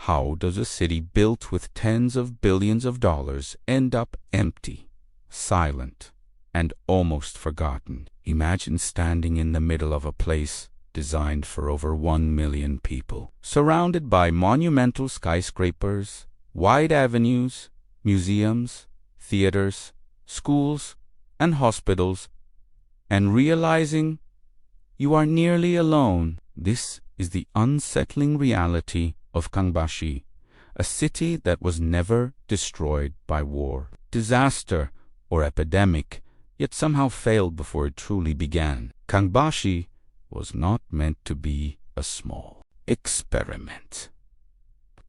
How does a city built with tens of billions of dollars end up empty, silent, and almost forgotten? Imagine standing in the middle of a place designed for over 1 million people, surrounded by monumental skyscrapers, wide avenues, museums, theaters, schools, and hospitals, and realizing you are nearly alone. This is the unsettling reality of Kangbashi, a city that was never destroyed by war, disaster, or epidemic, yet somehow failed before it truly began. Kangbashi was not meant to be a small experiment.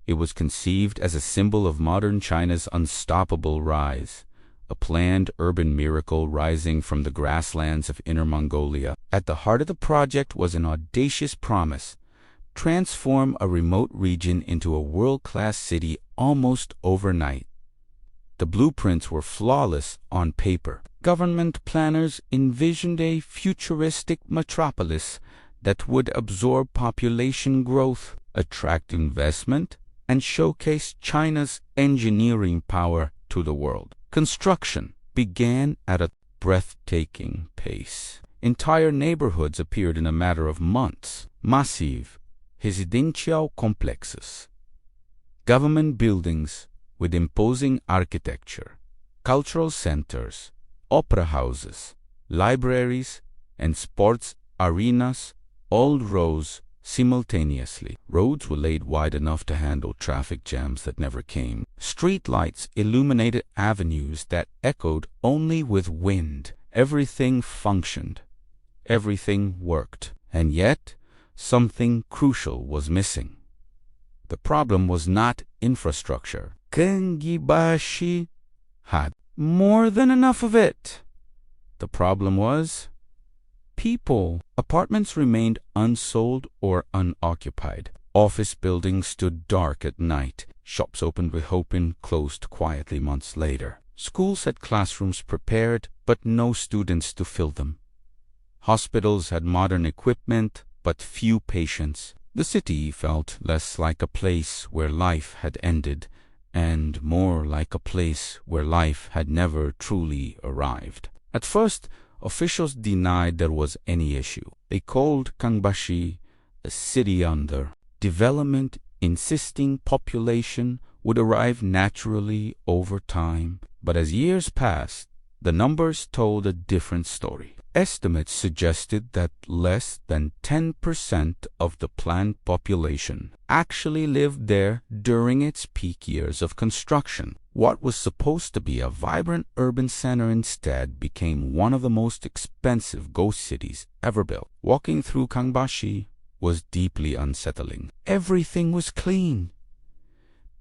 It was conceived as a symbol of modern China's unstoppable rise, a planned urban miracle rising from the grasslands of Inner Mongolia. At the heart of the project was an audacious promise: transform a remote region into a world-class city almost overnight. The blueprints were flawless on paper. Government planners envisioned a futuristic metropolis that would absorb population growth, attract investment, and showcase China's engineering power to the world. Construction began at a breathtaking pace. Entire neighborhoods appeared in a matter of months. Massive residential complexes, government buildings with imposing architecture, cultural centers, opera houses, libraries, and sports arenas all rose simultaneously. Roads were laid wide enough to handle traffic jams that never came. Street lights illuminated avenues that echoed only with wind. Everything functioned. Everything worked. And yet, something crucial was missing. The problem was not infrastructure. Kangbashi had more than enough of it. The problem was people. Apartments remained unsold or unoccupied. Office buildings stood dark at night. Shops opened with hope and closed quietly months later. Schools had classrooms prepared, but no students to fill them. Hospitals had modern equipment, but few patients. The city felt less like a place where life had ended and more like a place where life had never truly arrived. At first, officials denied there was any issue. They called Kangbashi a city under development, insisting population would arrive naturally over time. But as years passed, the numbers told a different story. Estimates suggested that less than 10% of the planned population actually lived there during its peak years of construction. What was supposed to be a vibrant urban center instead became one of the most expensive ghost cities ever built. Walking through Kangbashi was deeply unsettling. Everything was clean.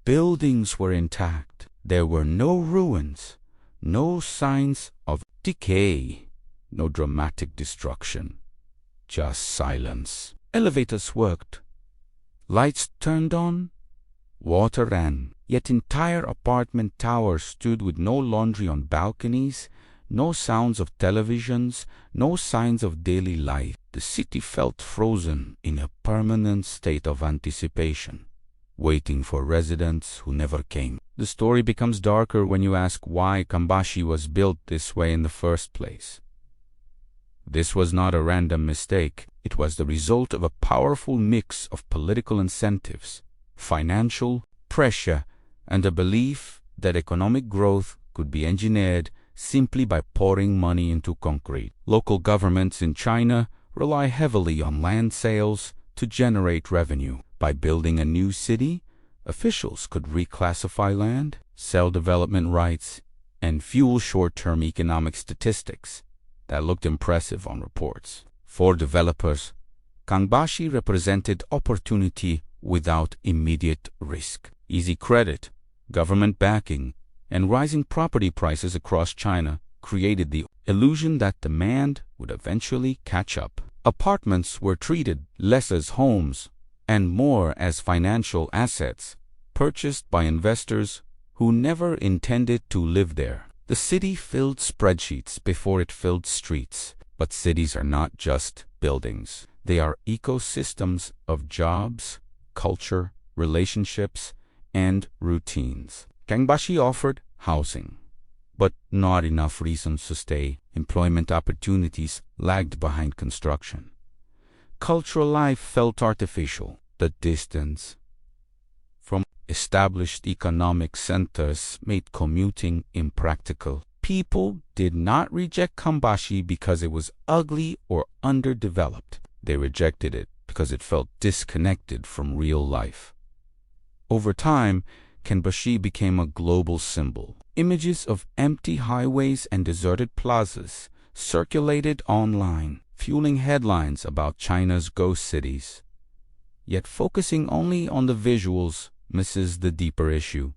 Buildings were intact. There were no ruins, no signs of decay. No dramatic destruction, just silence. Elevators worked. Lights turned on. Water ran. Yet entire apartment towers stood with no laundry on balconies, no sounds of televisions, no signs of daily life. The city felt frozen in a permanent state of anticipation, waiting for residents who never came. The story becomes darker when you ask why Kangbashi was built this way in the first place. This was not a random mistake. It was the result of a powerful mix of political incentives, financial pressure, and a belief that economic growth could be engineered simply by pouring money into concrete. Local governments in China rely heavily on land sales to generate revenue. By building a new city, officials could reclassify land, sell development rights, and fuel short-term economic statistics that looked impressive on reports. For developers, Kangbashi represented opportunity without immediate risk. Easy credit, government backing, and rising property prices across China created the illusion that demand would eventually catch up. Apartments were treated less as homes and more as financial assets purchased by investors who never intended to live there. The city filled spreadsheets before it filled streets. But cities are not just buildings. They are ecosystems of jobs, culture, relationships, and routines. Kangbashi offered housing, but not enough reasons to stay. Employment opportunities lagged behind construction. Cultural life felt artificial. The distance from established economic centers made commuting impractical. People did not reject Kangbashi because it was ugly or underdeveloped. They rejected it because it felt disconnected from real life. Over time, Kangbashi became a global symbol. Images of empty highways and deserted plazas circulated online, fueling headlines about China's ghost cities. Yet focusing only on the visuals misses the deeper issue.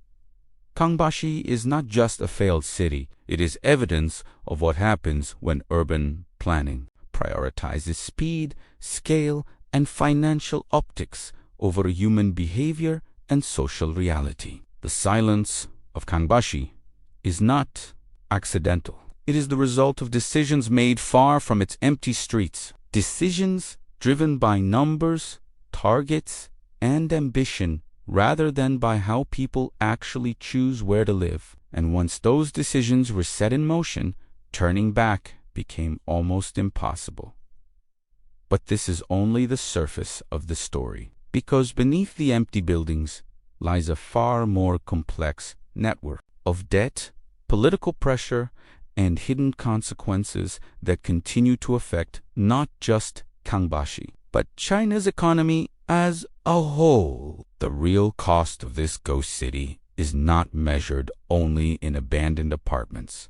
Kangbashi is not just a failed city, it is evidence of what happens when urban planning prioritizes speed, scale, and financial optics over human behavior and social reality. The silence of Kangbashi is not accidental. It is the result of decisions made far from its empty streets. Decisions driven by numbers, targets, and ambition rather than by how people actually choose where to live. And once those decisions were set in motion, turning back became almost impossible. But this is only the surface of the story, because beneath the empty buildings lies a far more complex network of debt, political pressure, and hidden consequences that continue to affect not just Kangbashi, but China's economy as a whole. The real cost of this ghost city is not measured only in abandoned apartments,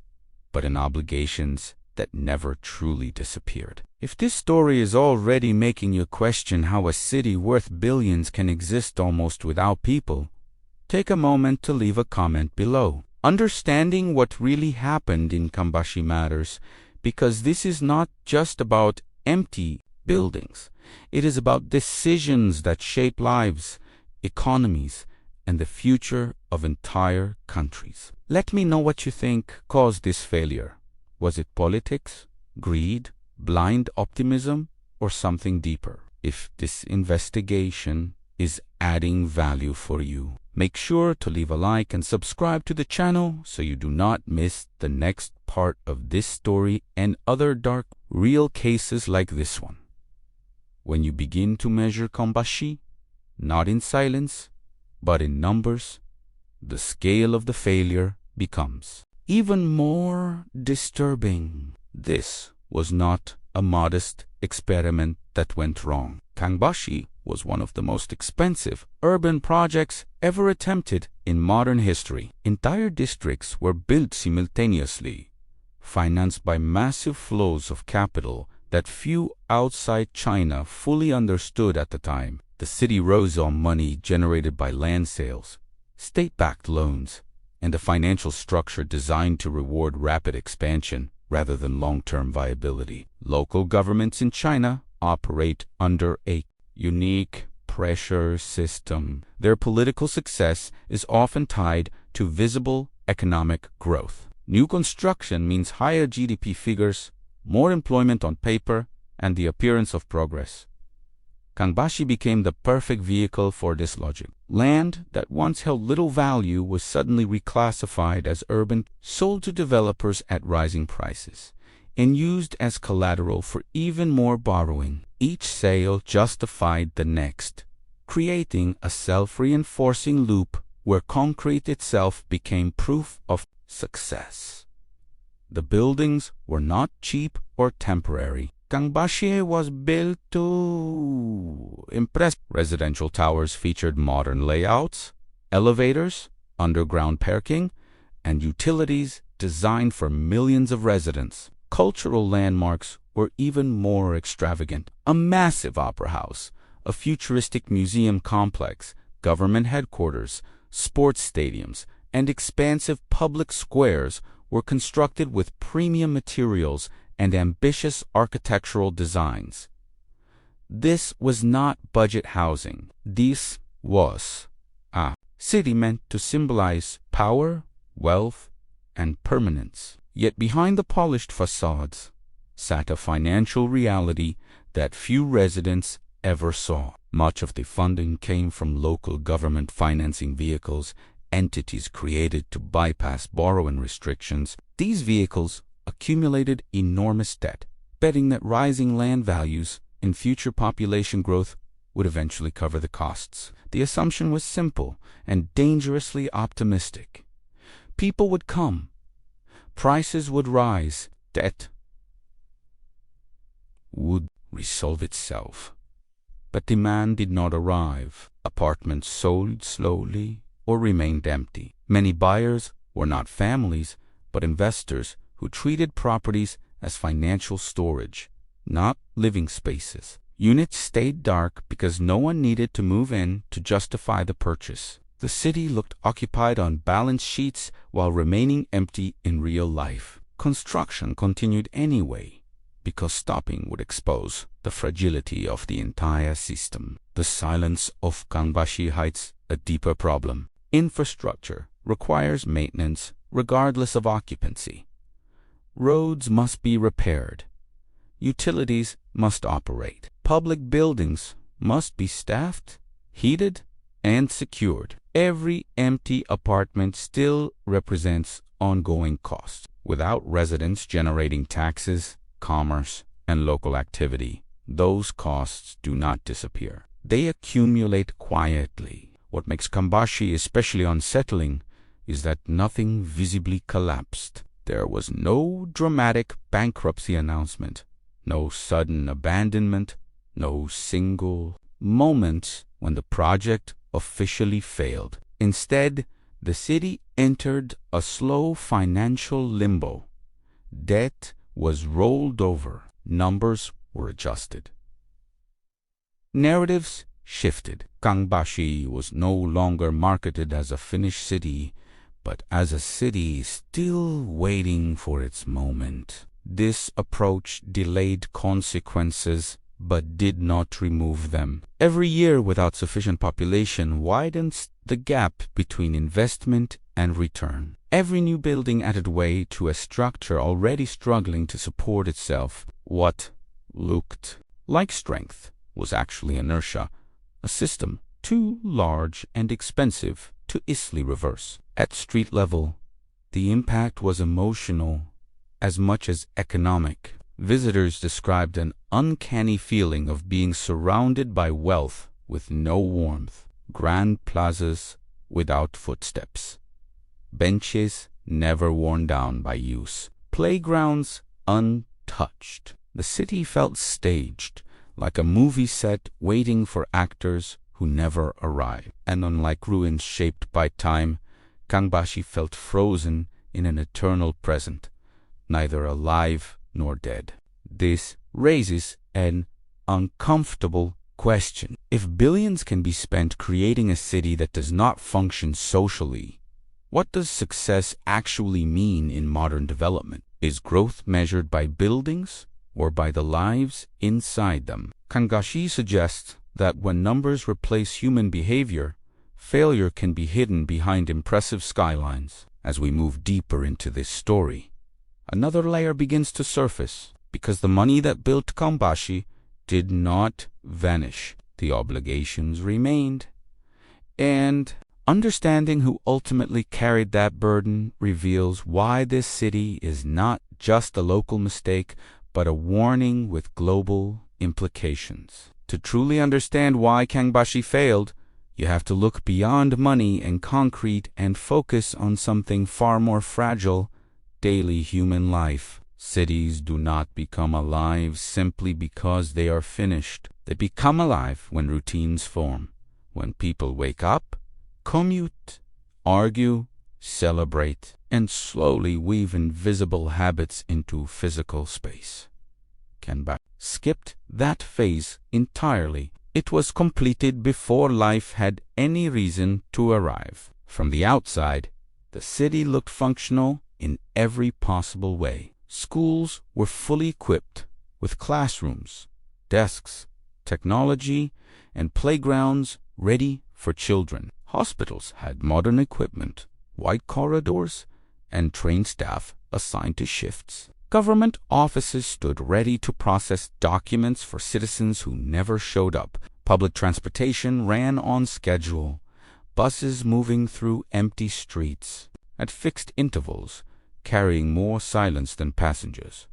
but in obligations that never truly disappeared. If this story is already making you question how a city worth billions can exist almost without people, take a moment to leave a comment below. Understanding what really happened in Kangbashi matters, because this is not just about empty buildings. It is about decisions that shape lives, economies, and the future of entire countries. Let me know what you think caused this failure. Was it politics, greed, blind optimism, or something deeper? If this investigation is adding value for you, make sure to leave a like and subscribe to the channel so you do not miss the next part of this story and other dark, real cases like this one. When you begin to measure Kangbashi, not in silence, but in numbers, the scale of the failure becomes even more disturbing. This was not a modest experiment that went wrong. Kangbashi was one of the most expensive urban projects ever attempted in modern history. Entire districts were built simultaneously, financed by massive flows of capital that few outside China fully understood at the time. The city rose on money generated by land sales, state-backed loans, and a financial structure designed to reward rapid expansion rather than long-term viability. Local governments in China operate under a unique pressure system. Their political success is often tied to visible economic growth. New construction means higher GDP figures, more employment on paper, and the appearance of progress. Kangbashi became the perfect vehicle for this logic. Land that once held little value was suddenly reclassified as urban, sold to developers at rising prices, and used as collateral for even more borrowing. Each sale justified the next, creating a self-reinforcing loop where concrete itself became proof of success. The buildings were not cheap or temporary. Kangbashi was built to impress. Residential towers featured modern layouts, elevators, underground parking, and utilities designed for millions of residents. Cultural landmarks were even more extravagant. A massive opera house, a futuristic museum complex, government headquarters, sports stadiums, and expansive public squares were constructed with premium materials and ambitious architectural designs. This was not budget housing. This was a city meant to symbolize power, wealth, and permanence. Yet behind the polished facades sat a financial reality that few residents ever saw. Much of the funding came from local government financing vehicles, entities created to bypass borrowing restrictions. These vehicles accumulated enormous debt, betting that rising land values and future population growth would eventually cover the costs. The assumption was simple and dangerously optimistic. People would come, prices would rise, debt would resolve itself. But demand did not arrive. Apartments sold slowly or remained empty. Many buyers were not families, but investors who treated properties as financial storage, not living spaces. Units stayed dark because no one needed to move in to justify the purchase. The city looked occupied on balance sheets while remaining empty in real life. Construction continued anyway, because stopping would expose the fragility of the entire system. The silence of Kangbashi hides a deeper problem. Infrastructure requires maintenance regardless of occupancy. Roads must be repaired. Utilities must operate. Public buildings must be staffed, heated, and secured. Every empty apartment still represents ongoing costs. Without residents generating taxes, commerce, and local activity, those costs do not disappear. They accumulate quietly. What makes Kangbashi especially unsettling is that nothing visibly collapsed. There was no dramatic bankruptcy announcement, no sudden abandonment, no single moment when the project officially failed. Instead, the city entered a slow financial limbo. Debt was rolled over, numbers were adjusted. Narratives shifted. Kangbashi was no longer marketed as a finished city, but as a city still waiting for its moment. This approach delayed consequences but did not remove them. Every year without sufficient population widens the gap between investment and return. Every new building added weight to a structure already struggling to support itself. What looked like strength was actually inertia, a system too large and expensive to easily reverse. At street level, the impact was emotional as much as economic. Visitors described an uncanny feeling of being surrounded by wealth with no warmth. Grand plazas without footsteps. Benches never worn down by use. Playgrounds untouched. The city felt staged, like a movie set waiting for actors who never arrived. And unlike ruins shaped by time, Kangbashi felt frozen in an eternal present, neither alive nor dead. This raises an uncomfortable question. If billions can be spent creating a city that does not function socially, what does success actually mean in modern development? Is growth measured by buildings or by the lives inside them? Kangbashi suggests that when numbers replace human behavior, failure can be hidden behind impressive skylines. As we move deeper into this story, another layer begins to surface. Because the money that built Kangbashi did not vanish, the obligations remained. And understanding who ultimately carried that burden reveals why this city is not just a local mistake, but a warning with global implications. To truly understand why Kangbashi failed, you have to look beyond money and concrete and focus on something far more fragile: daily human life. Cities do not become alive simply because they are finished. They become alive when routines form, when people wake up, commute, argue, celebrate, and slowly weave invisible habits into physical space. Kangbashi skipped that phase entirely. It was completed before life had any reason to arrive. From the outside, the city looked functional in every possible way. Schools were fully equipped with classrooms, desks, technology, and playgrounds ready for children. Hospitals had modern equipment, wide corridors, and trained staff assigned to shifts. Government offices stood ready to process documents for citizens who never showed up. Public transportation ran on schedule, buses moving through empty streets at fixed intervals, carrying more silence than passengers.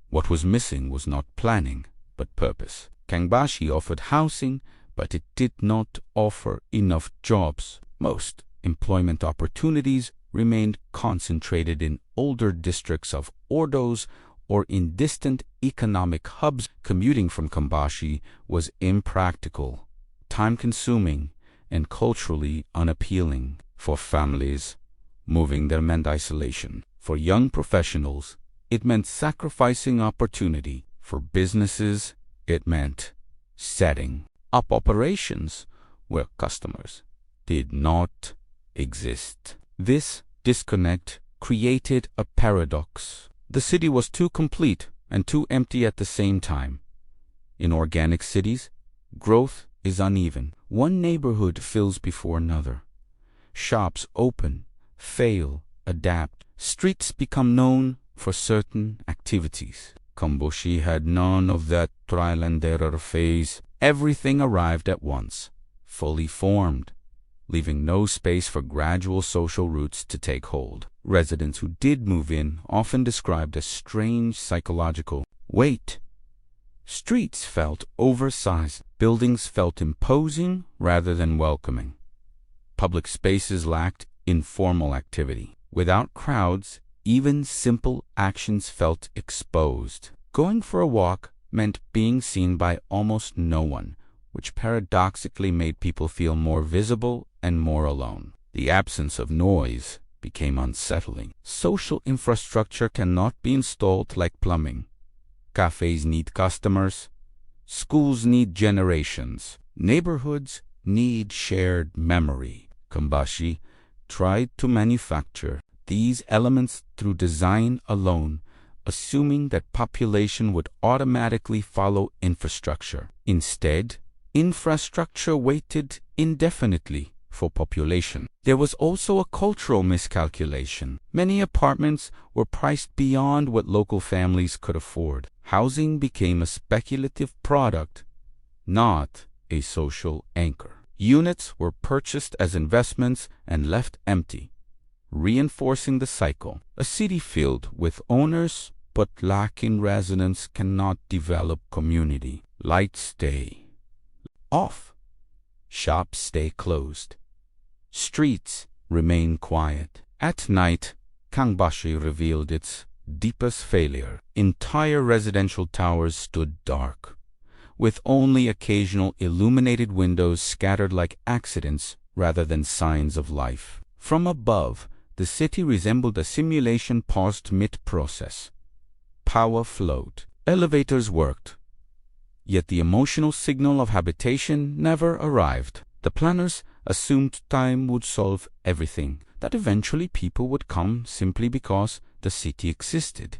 What was missing was not planning, but purpose. Kangbashi offered housing, but it did not offer enough jobs. Most employment opportunities remained concentrated in older districts of Ordos or in distant economic hubs. Commuting from Kangbashi was impractical, time-consuming, and culturally unappealing. For families, moving there meant isolation. For young professionals, it meant sacrificing opportunity. For businesses, it meant setting up operations where customers did not exist. This disconnect created a paradox. The city was too complete and too empty at the same time. In organic cities, growth is uneven. One neighborhood fills before another. Shops open, fail, adapt. Streets become known for certain activities. Kangbashi had none of that trial and error phase. Everything arrived at once, fully formed, leaving no space for gradual social roots to take hold. Residents who did move in often described a strange psychological weight. Streets felt oversized. Buildings felt imposing rather than welcoming. Public spaces lacked informal activity. Without crowds, even simple actions felt exposed. Going for a walk meant being seen by almost no one, which paradoxically made people feel more visible and more alone. The absence of noise became unsettling. Social infrastructure cannot be installed like plumbing. Cafes need customers. Schools need generations. Neighborhoods need shared memory. Kangbashi tried to manufacture these elements through design alone, assuming that population would automatically follow infrastructure. Instead, infrastructure waited indefinitely for population. There was also a cultural miscalculation. Many apartments were priced beyond what local families could afford. Housing became a speculative product, not a social anchor. Units were purchased as investments and left empty, reinforcing the cycle. A city filled with owners but lacking residents cannot develop community. Lights stay off. Shops stay closed. Streets remain quiet. At night, Kangbashi revealed its deepest failure. Entire residential towers stood dark, with only occasional illuminated windows scattered like accidents rather than signs of life. From above, the city resembled a simulation paused mid-process. Power flowed. Elevators worked. Yet the emotional signal of habitation never arrived. The planners assumed time would solve everything, that eventually people would come simply because the city existed.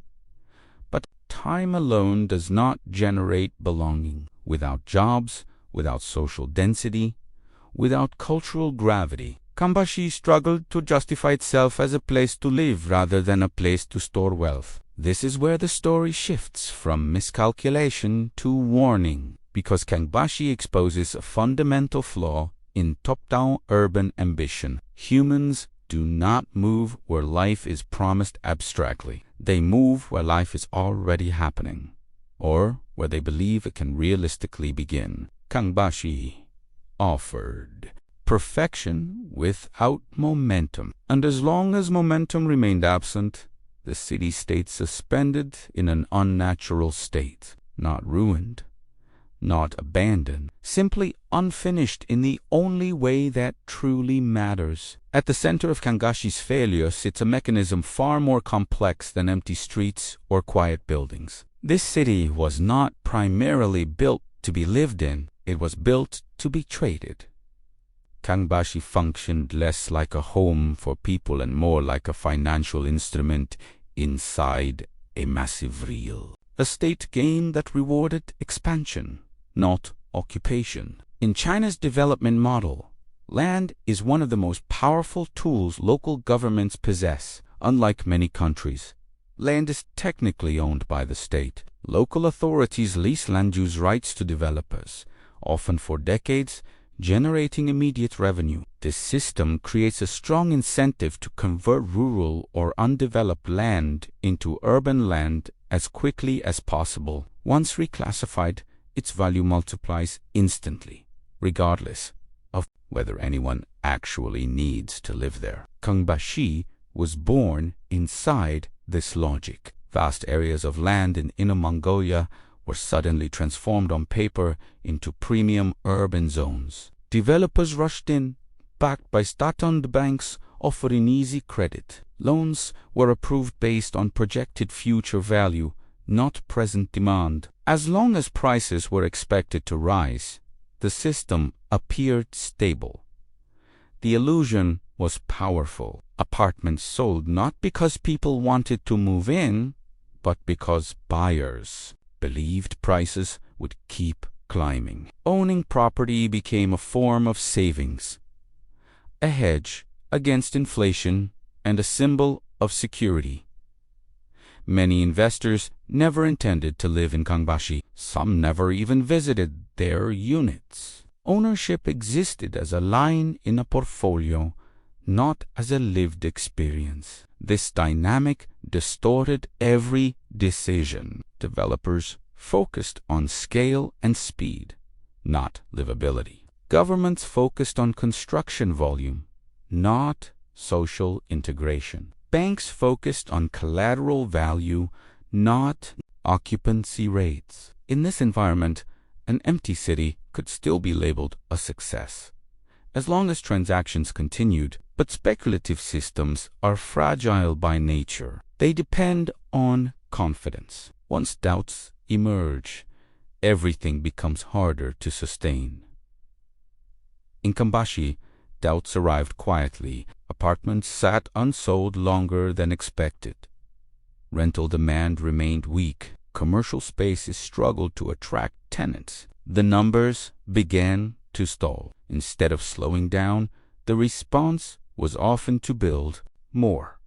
But time alone does not generate belonging. Without jobs, without social density, without cultural gravity, Kangbashi struggled to justify itself as a place to live rather than a place to store wealth. This is where the story shifts from miscalculation to warning, because Kangbashi exposes a fundamental flaw in top-down urban ambition. Humans do not move where life is promised abstractly. They move where life is already happening, or where they believe it can realistically begin. Kangbashi offered perfection without momentum, and as long as momentum remained absent, the city stayed suspended in an unnatural state, not ruined, not abandoned, simply unfinished in the only way that truly matters. At the center of Kangbashi failure sits a mechanism far more complex than empty streets or quiet buildings. This city was not primarily built to be lived in, it was built to be traded. Kangbashi functioned less like a home for people and more like a financial instrument inside a massive reel. A state game that rewarded expansion, not occupation. In China's development model, land is one of the most powerful tools local governments possess. Unlike many countries, land is technically owned by the state. Local authorities lease land use rights to developers, often for decades, generating immediate revenue. This system creates a strong incentive to convert rural or undeveloped land into urban land as quickly as possible. Once reclassified, its value multiplies instantly, regardless of whether anyone actually needs to live there. Kangbashi was born inside this logic. Vast areas of land in Inner Mongolia were suddenly transformed on paper into premium urban zones. Developers rushed in, backed by state-owned banks offering easy credit. Loans were approved based on projected future value, not present demand. As long as prices were expected to rise, the system appeared stable. The illusion was powerful. Apartments sold not because people wanted to move in, but because buyers believed prices would keep climbing. Owning property became a form of savings, a hedge against inflation, and a symbol of security. Many investors never intended to live in Kangbashi. Some never even visited their units. Ownership existed as a line in a portfolio, not as a lived experience. This dynamic distorted every decision. Developers focused on scale and speed, not livability. Governments focused on construction volume, not social integration. Banks focused on collateral value, not occupancy rates. In this environment, an empty city could still be labeled a success, as long as transactions continued. But speculative systems are fragile by nature. They depend on confidence. Once doubts emerge, everything becomes harder to sustain. In Kangbashi, doubts arrived quietly. Apartments sat unsold longer than expected. Rental demand remained weak. Commercial spaces struggled to attract tenants. The numbers began to stall. Instead of slowing down, the response was often to build more.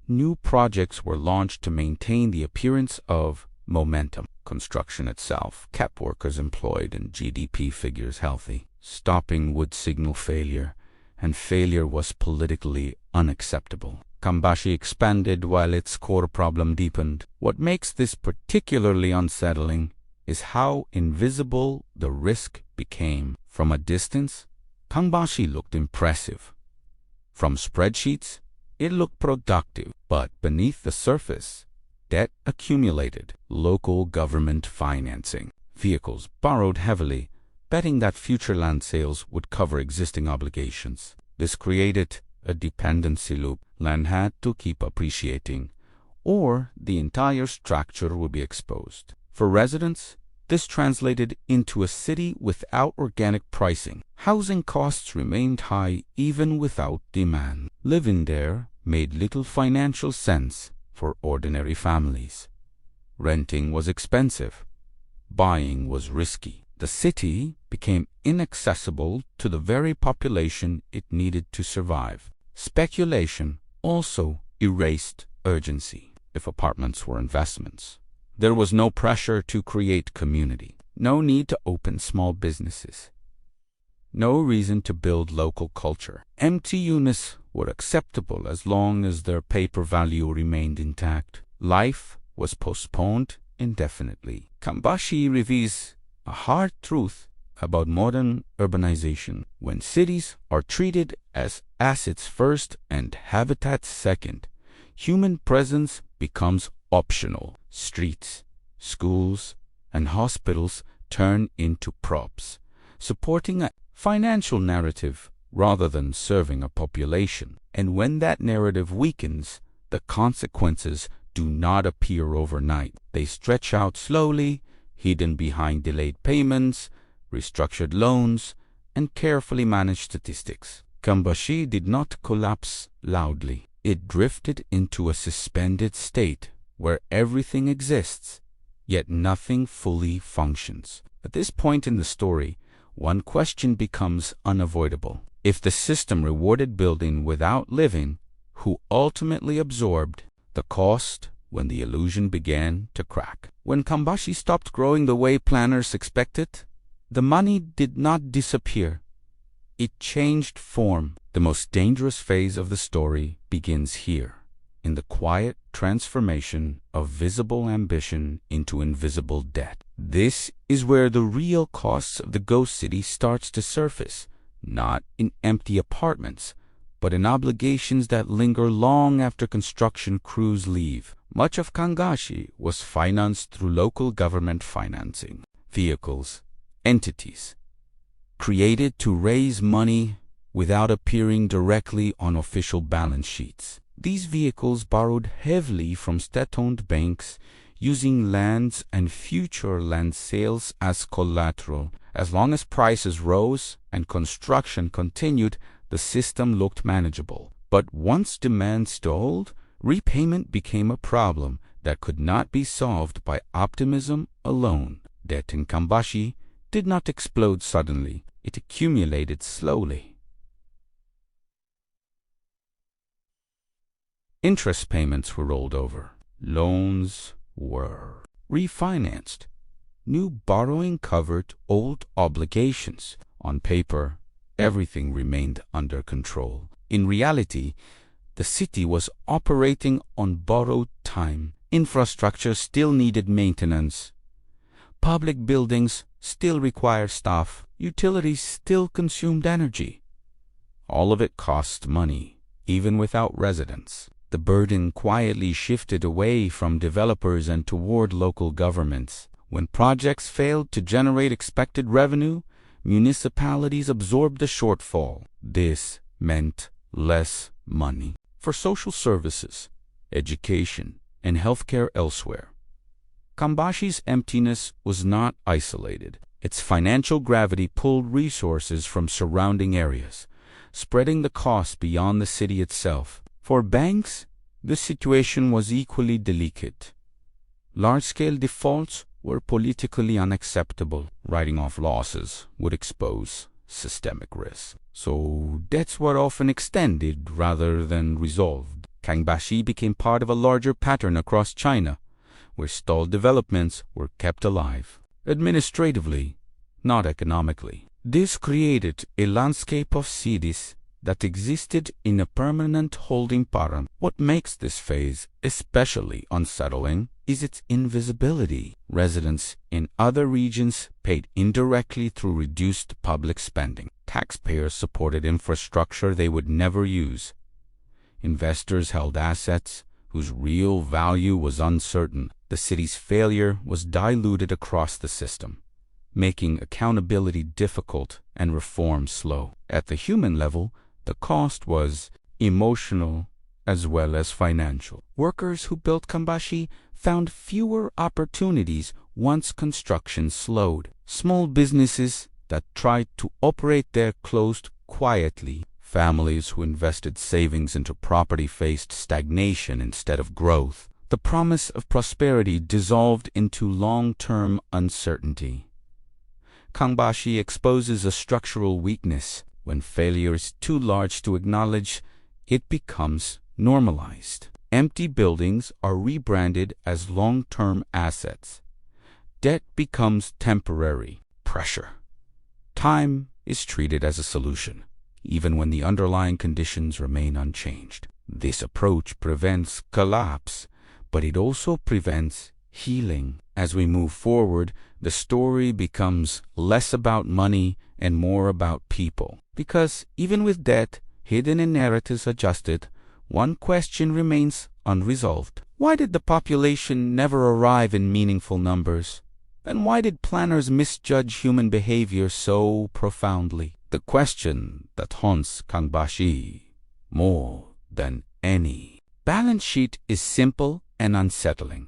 New projects were launched to maintain the appearance of momentum. Construction itself kept workers employed and GDP figures healthy. Stopping would signal failure, and failure was politically unacceptable. Kangbashi expanded while its core problem deepened. What makes this particularly unsettling is how invisible the risk became. From a distance, Kangbashi looked impressive. From spreadsheets, it looked productive. But beneath the surface, debt accumulated. Local government financing. Vehicles borrowed heavily, betting that future land sales would cover existing obligations. This created a dependency loop. Land had to keep appreciating, or the entire structure would be exposed. For residents, this translated into a city without organic pricing. Housing costs remained high even without demand. Living there made little financial sense for ordinary families. Renting was expensive. Buying was risky. The city became inaccessible to the very population it needed to survive. Speculation also erased urgency. If apartments were investments, there was no pressure to create community, no need to open small businesses, no reason to build local culture. Empty units were acceptable as long as their paper value remained intact. Life was postponed indefinitely. Kangbashi reveals a hard truth about modern urbanization. When cities are treated as assets first and habitats second, human presence becomes optional. Streets, schools, and hospitals turn into props, supporting a financial narrative rather than serving a population. And when that narrative weakens, the consequences do not appear overnight. They stretch out slowly, hidden behind delayed payments, restructured loans, and carefully managed statistics. Kangbashi did not collapse loudly. It drifted into a suspended state where everything exists, yet nothing fully functions. At this point in the story, one question becomes unavoidable. If the system rewarded building without living, who ultimately absorbed the cost when the illusion began to crack? When Kangbashi stopped growing the way planners expected, the money did not disappear. It changed form. The most dangerous phase of the story begins here, in the quiet transformation of visible ambition into invisible debt. This is where the real costs of the ghost city starts to surface, not in empty apartments, but in obligations that linger long after construction crews leave. Much of Kangbashi was financed through local government financing, vehicles, entities, created to raise money without appearing directly on official balance sheets. These vehicles borrowed heavily from state-owned banks, using lands and future land sales as collateral. As long as prices rose and construction continued, the system looked manageable. But once demand stalled, repayment became a problem that could not be solved by optimism alone. Debt in Kangbashi did not explode suddenly. It accumulated slowly. Interest payments were rolled over. Loans were refinanced. New borrowing covered old obligations. On paper, everything remained under control. In reality, the city was operating on borrowed time. Infrastructure still needed maintenance. Public buildings still required staff. Utilities still consumed energy. All of it cost money, even without residents. The burden quietly shifted away from developers and toward local governments. When projects failed to generate expected revenue, municipalities absorbed the shortfall. This meant less money for social services, education, and healthcare elsewhere. Kangbashi's emptiness was not isolated. Its financial gravity pulled resources from surrounding areas, spreading the cost beyond the city itself. For banks, the situation was equally delicate. Large-scale defaults were politically unacceptable. Writing off losses would expose systemic risk. So debts were often extended rather than resolved. Kangbashi became part of a larger pattern across China, where stalled developments were kept alive, administratively, not economically. This created a landscape of cities that existed in a permanent holding pattern. What makes this phase especially unsettling is its invisibility. Residents in other regions paid indirectly through reduced public spending. Taxpayers supported infrastructure they would never use. Investors held assets whose real value was uncertain. The city's failure was diluted across the system, making accountability difficult and reform slow. At the human level, the cost was emotional as well as financial. Workers who built Kangbashi found fewer opportunities once construction slowed. Small businesses that tried to operate there closed quietly. Families who invested savings into property faced stagnation instead of growth. The promise of prosperity dissolved into long-term uncertainty. Kangbashi exposes a structural weakness. When failure is too large to acknowledge, it becomes normalized. Empty buildings are rebranded as long-term assets. Debt becomes temporary pressure. Time is treated as a solution, even when the underlying conditions remain unchanged. This approach prevents collapse, but it also prevents healing. As we move forward, the story becomes less about money and more about people. Because even with debt, hidden in narratives adjusted, one question remains unresolved. Why did the population never arrive in meaningful numbers? And why did planners misjudge human behavior so profoundly? The question that haunts Kangbashi more than any balance sheet is simple and unsettling.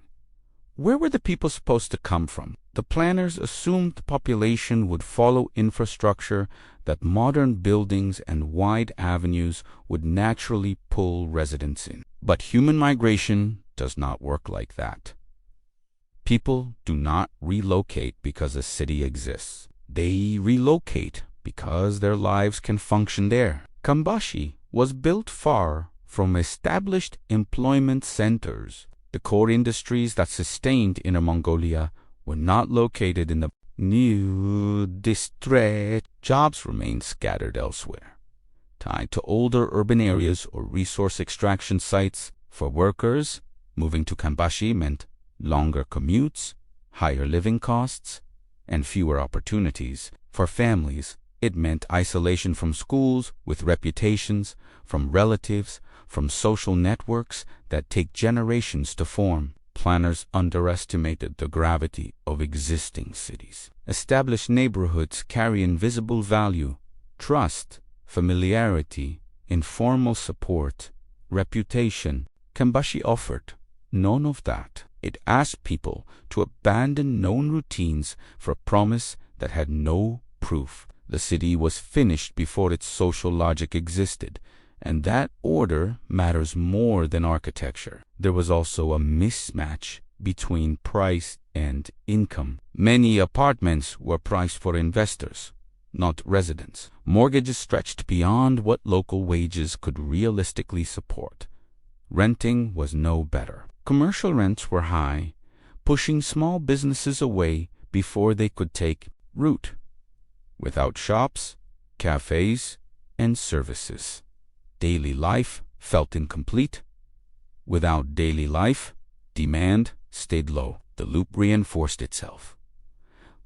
Where were the people supposed to come from? The planners assumed the population would follow infrastructure, that modern buildings and wide avenues would naturally pull residents in. But human migration does not work like that. People do not relocate because a city exists. They relocate because their lives can function there. Kangbashi was built far from established employment centers. The core industries that sustained Inner Mongolia were not located in the new district. Jobs remained scattered elsewhere, tied to older urban areas or resource extraction sites. For workers, moving to Kangbashi meant longer commutes, higher living costs, and fewer opportunities. For families, it meant isolation from schools with reputations, from relatives, from social networks that take generations to form. Planners underestimated the gravity of existing cities. Established neighborhoods carry invisible value: trust, familiarity, informal support, reputation. Kangbashi offered none of that. It asked people to abandon known routines for a promise that had no proof. The city was finished before its social logic existed, and that order matters more than architecture. There was also a mismatch between price and income. Many apartments were priced for investors, not residents. Mortgages stretched beyond what local wages could realistically support. Renting was no better. Commercial rents were high, pushing small businesses away before they could take root. Without shops, cafes, and services, daily life felt incomplete. Without daily life, demand stayed low. The loop reinforced itself.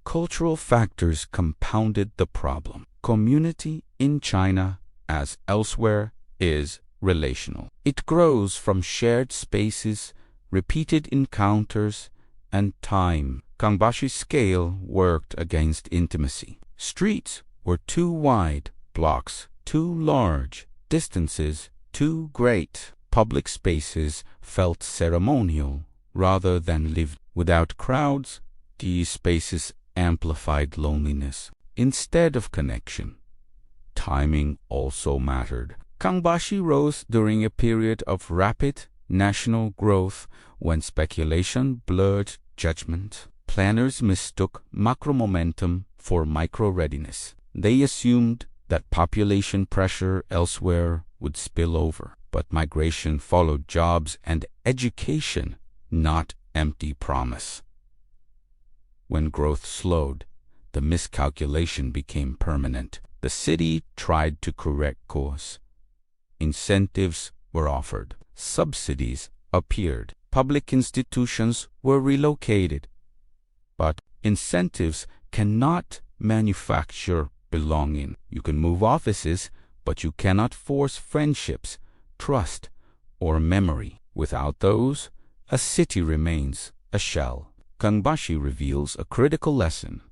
Cultural factors compounded the problem. Community in China, as elsewhere, is relational. It grows from shared spaces, repeated encounters, and time. Kangbashi's scale worked against intimacy. Streets were too wide, blocks too large, distances too great. Public spaces felt ceremonial rather than lived. Without crowds, these spaces amplified loneliness instead of connection. Timing also mattered. Kangbashi rose during a period of rapid national growth when speculation blurred judgment. Planners mistook macro momentum for micro readiness. They assumed that population pressure elsewhere would spill over, but migration followed jobs and education, not empty promise. When growth slowed, the miscalculation became permanent. The city tried to correct course. Incentives were offered. Subsidies appeared. Public institutions were relocated. But incentives cannot manufacture belonging. You can move offices, but you cannot force friendships, trust, or memory. Without those, a city remains a shell. Kangbashi reveals a critical lesson.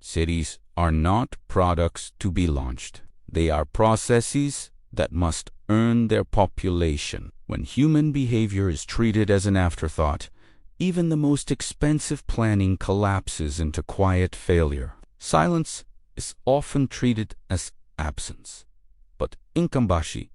Cities are not products to be launched. They are processes that must earn their population. When human behavior is treated as an afterthought, even the most expensive planning collapses into quiet failure. Silence is often treated as absence, but in Kangbashi,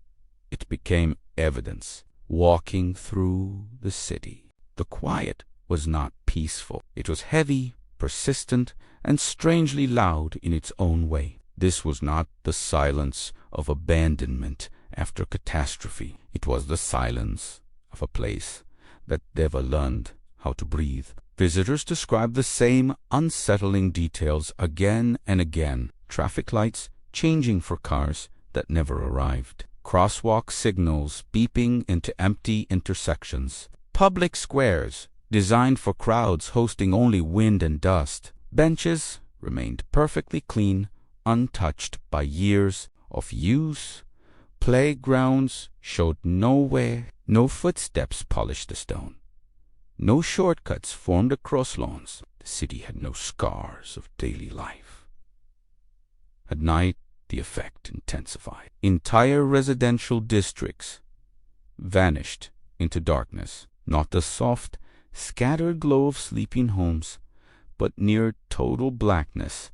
it became evidence. Walking through the city, the quiet was not peaceful. It was heavy, persistent, and strangely loud in its own way. This was not the silence of abandonment after catastrophe. It was the silence of a place that never learned how to breathe. Visitors describe the same unsettling details again and again. Traffic lights changing for cars that never arrived. Crosswalk signals beeping into empty intersections. Public squares designed for crowds hosting only wind and dust. Benches remained perfectly clean, untouched by years of use. Playgrounds showed no wear. No footsteps polished the stone. No shortcuts formed across lawns. The city had no scars of daily life. At night, the effect intensified. Entire residential districts vanished into darkness. Not the soft, scattered glow of sleeping homes, but near total blackness,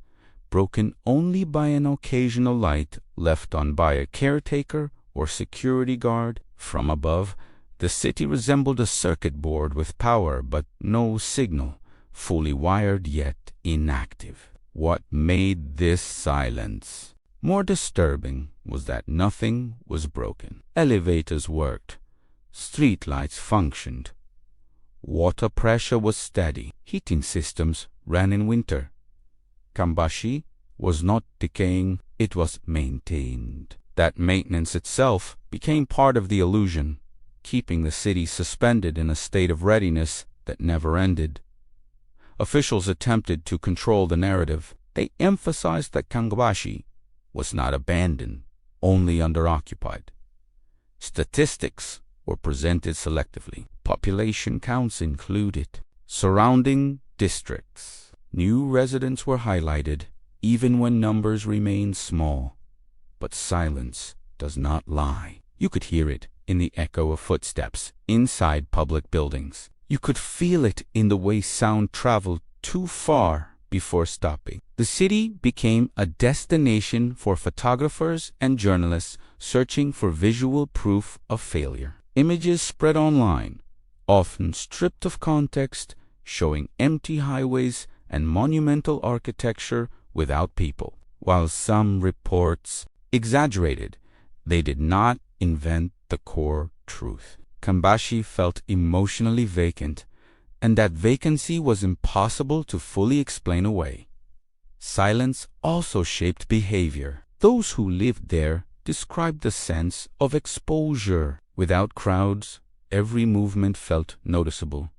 broken only by an occasional light left on by a caretaker or security guard. From above, the city resembled a circuit board with power but no signal, fully wired yet inactive. What made this silence more disturbing was that nothing was broken. Elevators worked. Streetlights functioned. Water pressure was steady. Heating systems ran in winter. Kangbashi was not decaying, it was maintained. That maintenance itself became part of the illusion, keeping the city suspended in a state of readiness that never ended. Officials attempted to control the narrative. They emphasized that Kangbashi was not abandoned, only underoccupied. Statistics were presented selectively. Population counts included. Surrounding districts. New residents were highlighted, even when numbers remained small. But silence does not lie. You could hear it in the echo of footsteps inside public buildings. You could feel it in the way sound traveled too far before stopping. The city became a destination for photographers and journalists searching for visual proof of failure. Images spread online, often stripped of context, showing empty highways and monumental architecture without people. While some reports exaggerated, they did not invent the core truth. Kangbashi felt emotionally vacant, and that vacancy was impossible to fully explain away. Silence also shaped behavior. Those who lived there described the sense of exposure. Without crowds, every movement felt noticeable.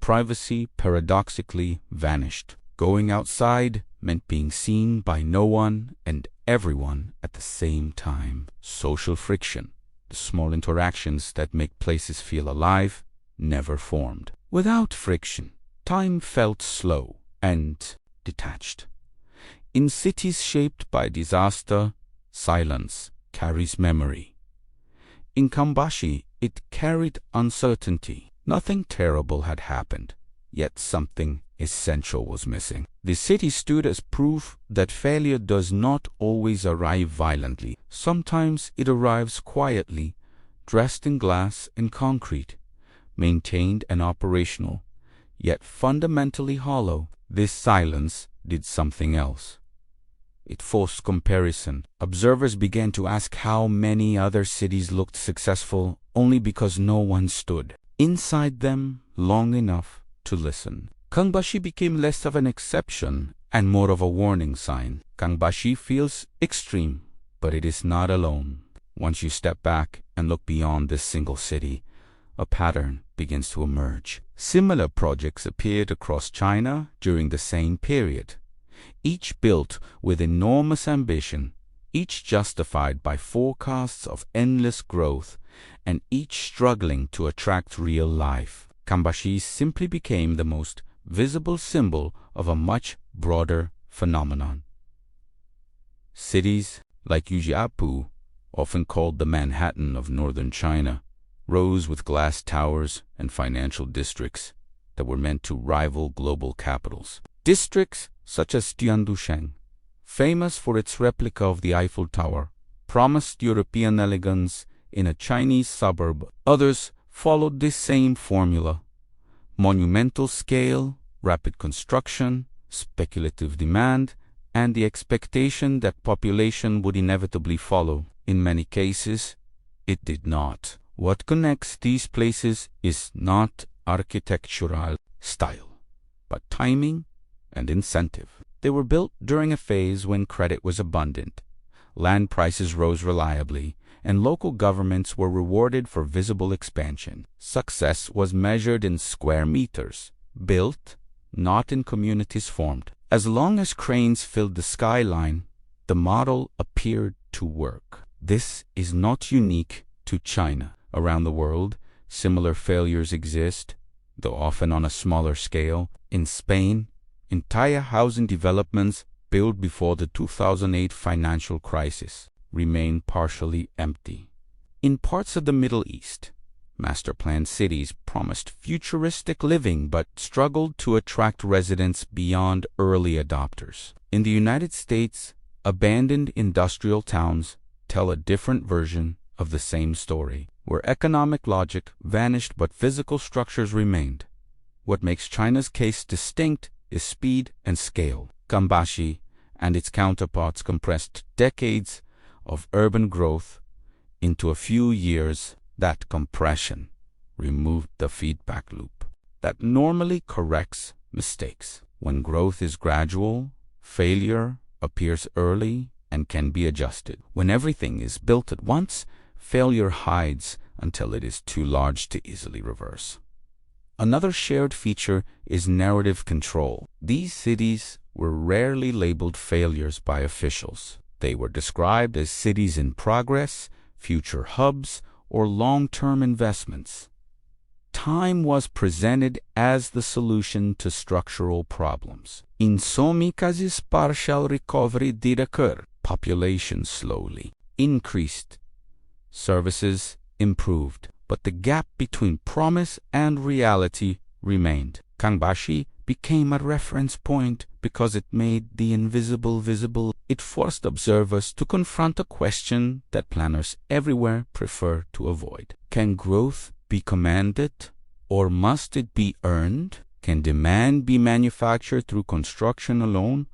Privacy paradoxically vanished. Going outside meant being seen by no one and everyone at the same time. Social friction, the small interactions that make places feel alive, never formed. Without friction, time felt slow and detached. In cities shaped by disaster, silence carries memory. In Kangbashi, it carried uncertainty. Nothing terrible had happened, yet something essential was missing. The city stood as proof that failure does not always arrive violently. Sometimes it arrives quietly, dressed in glass and concrete, maintained and operational, yet fundamentally hollow. This silence did something else. It forced comparison. Observers began to ask how many other cities looked successful only because no one stood inside them long enough to listen. Kangbashi became less of an exception and more of a warning sign. Kangbashi feels extreme, but it is not alone. Once you step back and look beyond this single city, a pattern begins to emerge. Similar projects appeared across China during the same period, each built with enormous ambition, each justified by forecasts of endless growth, and each struggling to attract real life. Kangbashi simply became the most visible symbol of a much broader phenomenon. Cities like Ujiapu, often called the Manhattan of northern China, rose with glass towers and financial districts that were meant to rival global capitals. Districts such as Tiandusheng, famous for its replica of the Eiffel Tower, promised European elegance in a Chinese suburb. Others followed this same formula: monumental scale, rapid construction, speculative demand, and the expectation that population would inevitably follow. In many cases, it did not. What connects these places is not architectural style, but timing and incentive. They were built during a phase when credit was abundant, land prices rose reliably, and local governments were rewarded for visible expansion. Success was measured in square meters, built, not in communities formed. As long as cranes filled the skyline, the model appeared to work. This is not unique to China. Around the world, similar failures exist, though often on a smaller scale. In Spain, entire housing developments built before the 2008 financial crisis remain partially empty. In parts of the Middle East, master-planned cities promised futuristic living but struggled to attract residents beyond early adopters. In the United States, abandoned industrial towns tell a different version of the same story, where economic logic vanished but physical structures remained. What makes China's case distinct is speed and scale. Kangbashi and its counterparts compressed decades of urban growth into a few years. That compression removed the feedback loop that normally corrects mistakes. When growth is gradual, Failure appears early and can be adjusted. When everything is built at once, failure hides until it is too large to easily reverse. Another shared feature is narrative control. These cities were rarely labeled failures by officials. They were described as cities in progress, future hubs, or long-term investments. Time was presented as the solution to structural problems. In some cases, partial recovery did occur. Population slowly increased. Services improved, but the gap between promise and reality remained. Kangbashi became a reference point because it made the invisible visible. It forced observers to confront a question that planners everywhere prefer to avoid. Can growth be commanded, or must it be earned? Can demand be manufactured through construction alone,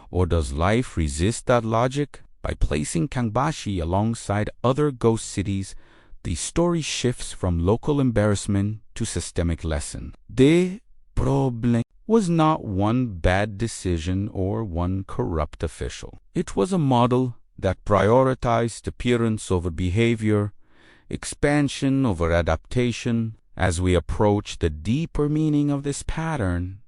or does life resist that logic? By placing Kangbashi alongside other ghost cities, the story shifts from local embarrassment to systemic lesson. The problem was not one bad decision or one corrupt official. It was a model that prioritized appearance over behavior, expansion over adaptation. As we approach the deeper meaning of this pattern,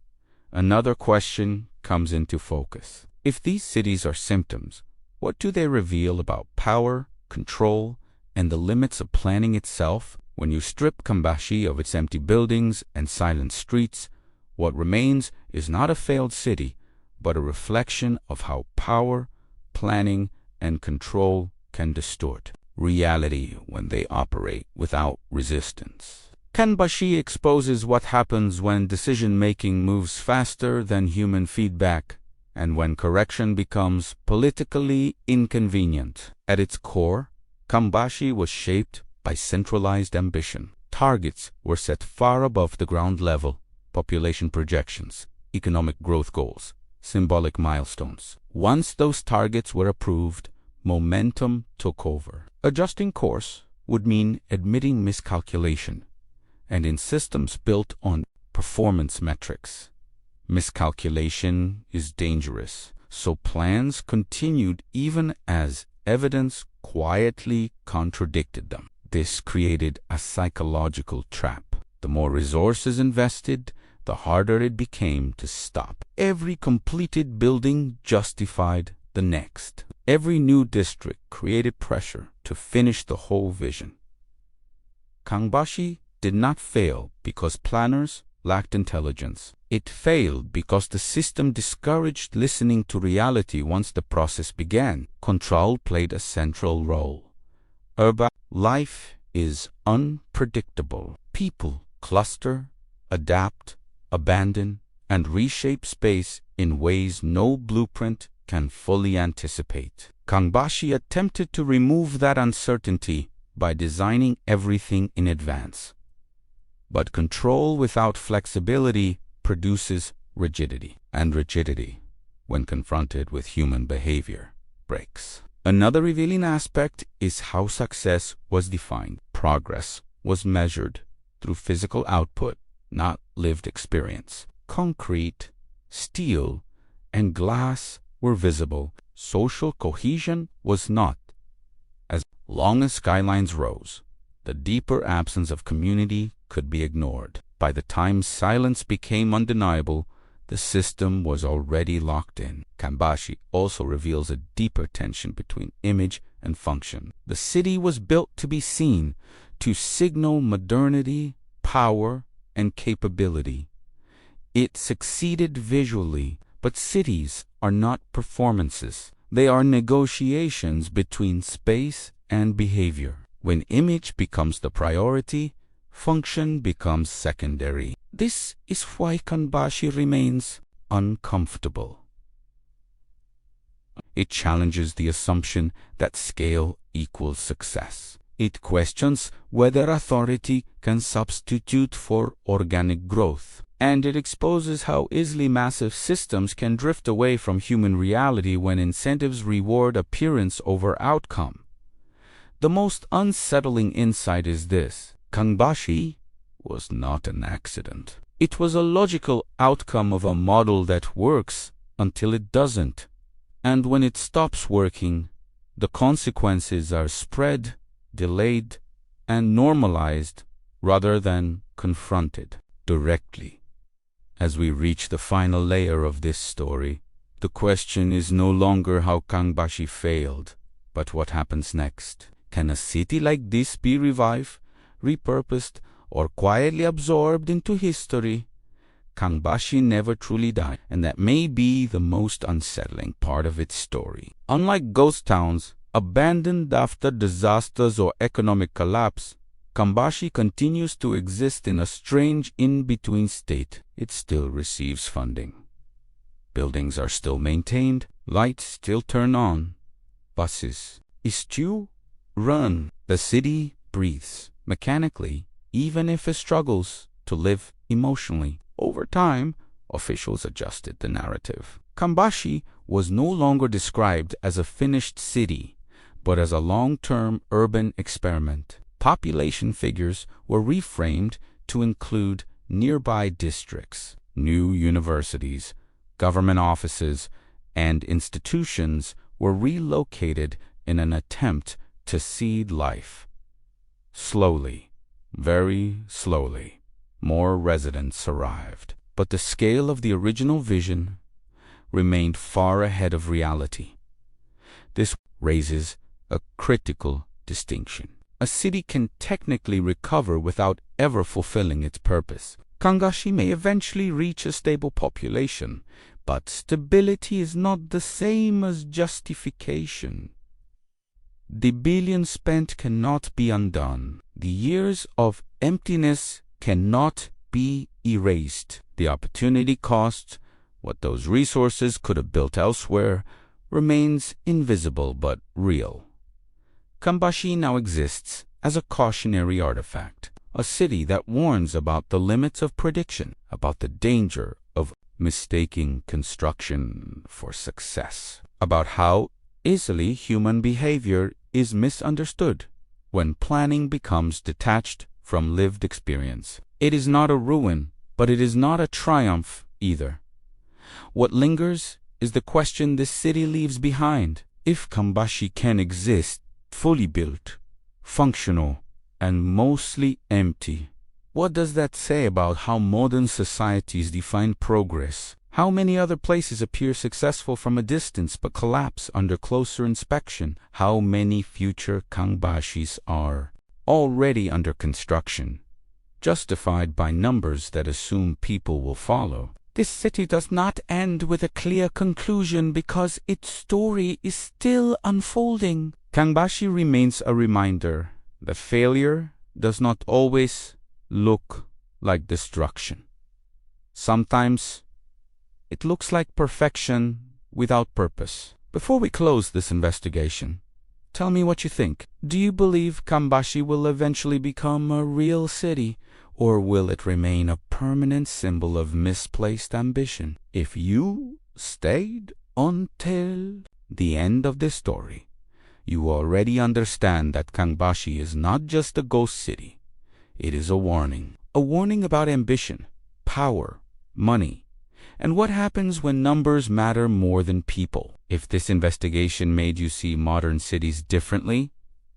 another question comes into focus. If these cities are symptoms, what do they reveal about power, control, and the limits of planning itself? When you strip Kangbashi of its empty buildings and silent streets, what remains is not a failed city, but a reflection of how power, planning, and control can distort reality when they operate without resistance. Kangbashi exposes what happens when decision-making moves faster than human feedback, and when correction becomes politically inconvenient. At its core, Kangbashi was shaped by centralized ambition. Targets were set far above the ground level: population projections, economic growth goals, symbolic milestones. Once those targets were approved, momentum took over. Adjusting course would mean admitting miscalculation, and in systems built on performance metrics, miscalculation is dangerous. So plans continued even as evidence quietly contradicted them. This created a psychological trap. The more resources invested, the harder it became to stop. Every completed building justified the next. Every new district created pressure to finish the whole vision. Kangbashi did not fail because planners lacked intelligence. It failed because the system discouraged listening to reality once the process began. Control played a central role. Urban life is unpredictable. People cluster, adapt, abandon, and reshape space in ways no blueprint can fully anticipate. Kangbashi attempted to remove that uncertainty by designing everything in advance. But control without flexibility produces rigidity, and rigidity, when confronted with human behavior, breaks. Another revealing aspect is how success was defined. Progress was measured through physical output, not lived experience. Concrete, steel, and glass were visible. Social cohesion was not. As long as skylines rose, the deeper absence of community could be ignored. By the time silence became undeniable, the system was already locked in. Kangbashi also reveals a deeper tension between image and function. The city was built to be seen, to signal modernity, power, and capability. It succeeded visually, but cities are not performances. They are negotiations between space and behavior. When image becomes the priority, function becomes secondary. This is why Kangbashi remains uncomfortable. It challenges the assumption that scale equals success. It questions whether authority can substitute for organic growth. And it exposes how easily massive systems can drift away from human reality when incentives reward appearance over outcome. The most unsettling insight is this: Kangbashi was not an accident. It was a logical outcome of a model that works until it doesn't. And when it stops working, the consequences are spread, delayed, and normalized rather than confronted directly. As we reach the final layer of this story, the question is no longer how Kangbashi failed, but what happens next. Can a city like this be revived, repurposed, or quietly absorbed into history? Kangbashi never truly died, and that may be the most unsettling part of its story. Unlike ghost towns, abandoned after disasters or economic collapse, Kangbashi continues to exist in a strange in-between state. It still receives funding. Buildings are still maintained, lights still turn on, buses still run. The city breathes mechanically, even if it struggles to live emotionally. Over time, officials adjusted the narrative. Kangbashi was no longer described as a finished city, but as a long-term urban experiment. Population figures were reframed to include nearby districts, new universities, government offices, and institutions were relocated in an attempt to seed life. Slowly, very slowly, more residents arrived, but the scale of the original vision remained far ahead of reality. This raises a critical distinction. A city can technically recover without ever fulfilling its purpose. Kangbashi may eventually reach a stable population, but stability is not the same as justification. The billions spent cannot be undone. The years of emptiness cannot be erased. The opportunity cost, what those resources could have built elsewhere, remains invisible but real. Kangbashi now exists as a cautionary artifact, a city that warns about the limits of prediction, about the danger of mistaking construction for success, about how easily human behavior is misunderstood when planning becomes detached from lived experience. It is not a ruin, but it is not a triumph either. What lingers is the question this city leaves behind. If Kangbashi can exist, fully built, functional, and mostly empty, what does that say about how modern societies define progress? How many other places appear successful from a distance but collapse under closer inspection? How many future Kangbashis are already under construction, justified by numbers that assume people will follow? This city does not end with a clear conclusion because its story is still unfolding. Kangbashi remains a reminder that failure does not always look like destruction. Sometimes it looks like perfection without purpose. Before we close this investigation, tell me what you think. Do you believe Kangbashi will eventually become a real city, or will it remain a permanent symbol of misplaced ambition? If you stayed until the end of this story, you already understand that Kangbashi is not just a ghost city. It is a warning about ambition, power, money, and what happens when numbers matter more than people. If this investigation made you see modern cities differently,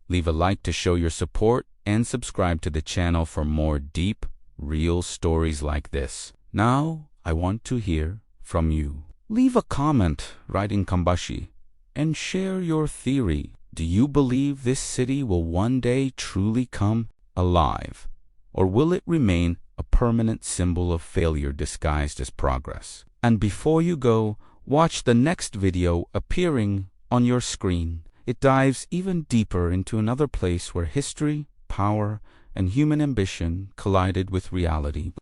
leave a like to show your support and subscribe to the channel for more deep, real stories like this. Now, I want to hear from you. Leave a comment writing Kangbashi and share your theory. Do you believe this city will one day truly come alive, or will it remain a permanent symbol of failure disguised as progress? And before you go, watch the next video appearing on your screen. It dives even deeper into another place where history, power, and human ambition collided with reality.